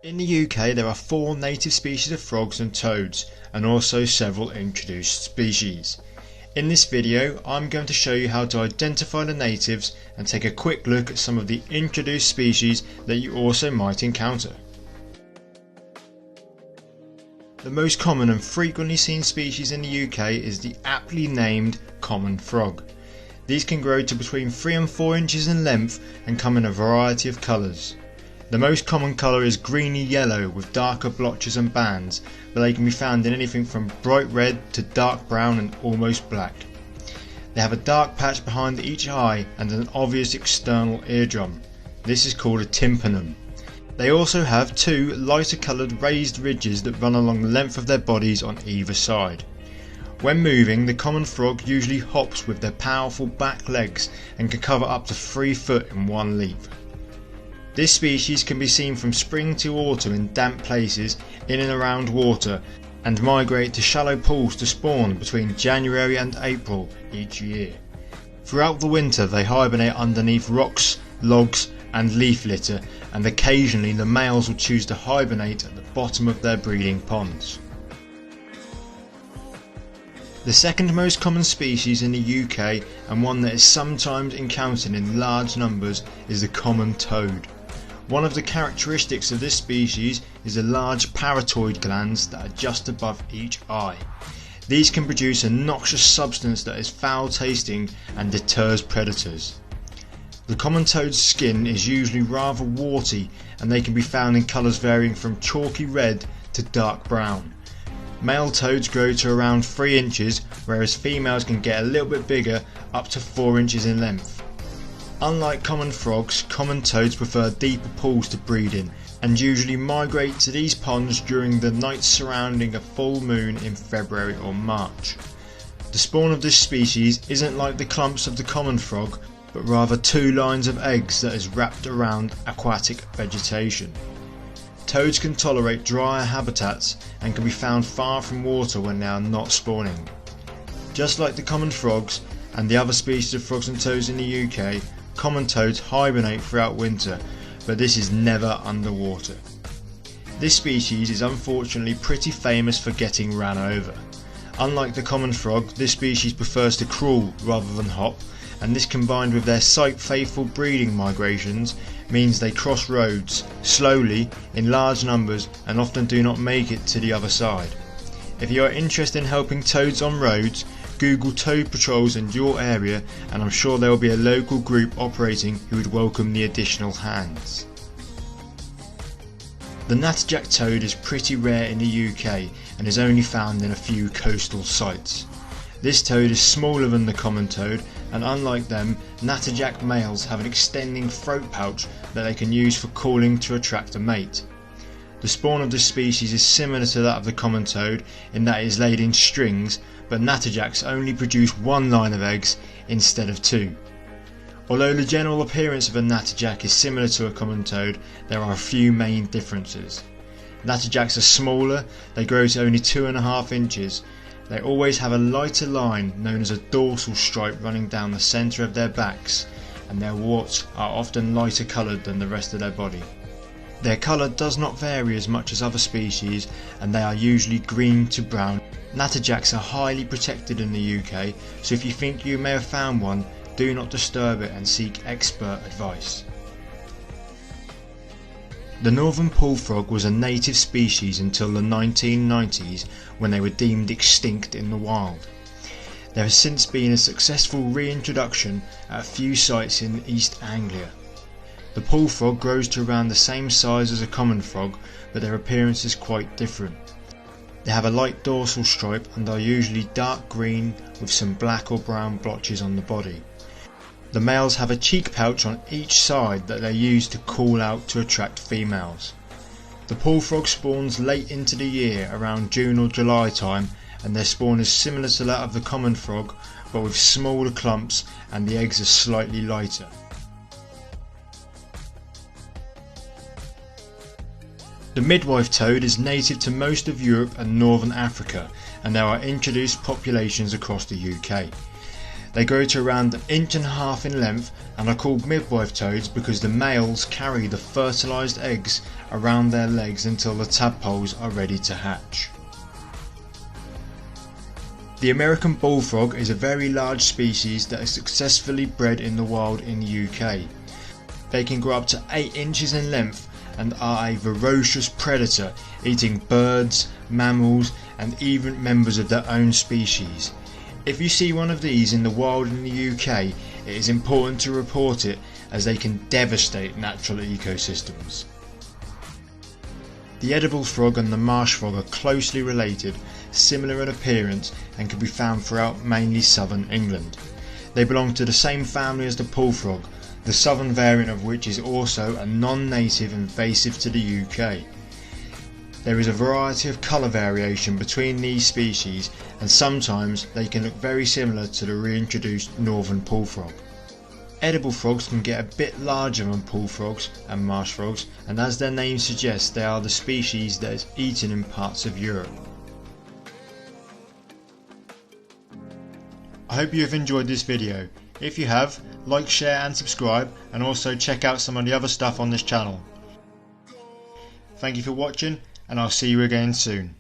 In the UK there are 4 native species of frogs and toads, and also several introduced species. In this video I'm going to show you how to identify the natives and take a quick look at some of the introduced species that you also might encounter. The most common and frequently seen species in the UK is the aptly named common frog. These can grow to between 3 and 4 inches in length and come in a variety of colours. The most common colour is greeny yellow with darker blotches and bands, but they can be found in anything from bright red to dark brown and almost black. They have a dark patch behind each eye and an obvious external eardrum. This is called a tympanum. They also have 2 lighter coloured raised ridges that run along the length of their bodies on either side. When moving, the common frog usually hops with their powerful back legs and can cover up to 3 foot in one leap. This species can be seen from spring to autumn in damp places in and around water and migrate to shallow pools to spawn between January and April each year. Throughout the winter they hibernate underneath rocks, logs and leaf litter, and occasionally the males will choose to hibernate at the bottom of their breeding ponds. The second most common species in the UK, and one that is sometimes encountered in large numbers, is the common toad. One of the characteristics of this species is the large parotoid glands that are just above each eye. These can produce a noxious substance that is foul tasting and deters predators. The common toad's skin is usually rather warty, and they can be found in colours varying from chalky red to dark brown. Male toads grow to around 3 inches, whereas females can get a little bit bigger, up to 4 inches in length. Unlike common frogs, common toads prefer deeper pools to breed in, and usually migrate to these ponds during the nights surrounding a full moon in February or March. The spawn of this species isn't like the clumps of the common frog, but rather 2 lines of eggs that is wrapped around aquatic vegetation. Toads can tolerate drier habitats and can be found far from water when they are not spawning. Just like the common frogs and the other species of frogs and toads in the UK, common toads hibernate throughout winter, but this is never underwater. This species is unfortunately pretty famous for getting ran over. Unlike the common frog, this species prefers to crawl rather than hop, and this combined with their sight-faithful breeding migrations means they cross roads slowly in large numbers and often do not make it to the other side. If you are interested in helping toads on roads, Google toad patrols in your area and I'm sure there will be a local group operating who would welcome the additional hands. The natterjack toad is pretty rare in the UK and is only found in a few coastal sites. This toad is smaller than the common toad, and unlike them, natterjack males have an extending throat pouch that they can use for calling to attract a mate. The spawn of this species is similar to that of the common toad in that it is laid in strings, but natterjacks only produce 1 line of eggs instead of 2. Although the general appearance of a natterjack is similar to a common toad, there are a few main differences. Natterjacks are smaller, they grow to only 2.5 inches. They always have a lighter line known as a dorsal stripe running down the centre of their backs, and their warts are often lighter coloured than the rest of their body. Their colour does not vary as much as other species, and they are usually green to brown. Natterjacks are highly protected in the UK, so if you think you may have found one, do not disturb it and seek expert advice. The northern pool frog was a native species until the 1990s when they were deemed extinct in the wild. There has since been a successful reintroduction at a few sites in East Anglia. The pool frog grows to around the same size as a common frog, but their appearance is quite different. They have a light dorsal stripe and are usually dark green with some black or brown blotches on the body. The males have a cheek pouch on each side that they use to call out to attract females. The pool frog spawns late into the year around June or July time, and their spawn is similar to that of the common frog but with smaller clumps, and the eggs are slightly lighter. The midwife toad is native to most of Europe and northern Africa, and there are introduced populations across the UK. They grow to around 1.5 inches in length and are called midwife toads because the males carry the fertilised eggs around their legs until the tadpoles are ready to hatch. The American bullfrog is a very large species that is successfully bred in the wild in the UK. They can grow up to 8 inches in length and are a ferocious predator, eating birds, mammals and even members of their own species. If you see one of these in the wild in the UK, it is important to report it as they can devastate natural ecosystems. The edible frog and the marsh frog are closely related, similar in appearance and can be found throughout mainly southern England. They belong to the same family as the pool frog, the southern variant of which is also a non-native invasive to the UK. There is a variety of colour variation between these species and sometimes they can look very similar to the reintroduced northern pool frog. Edible frogs can get a bit larger than pool frogs and marsh frogs, and as their name suggests, they are the species that is eaten in parts of Europe. I hope you have enjoyed this video. If you have, like, share and subscribe, and also check out some of the other stuff on this channel. Thank you for watching, and I'll see you again soon.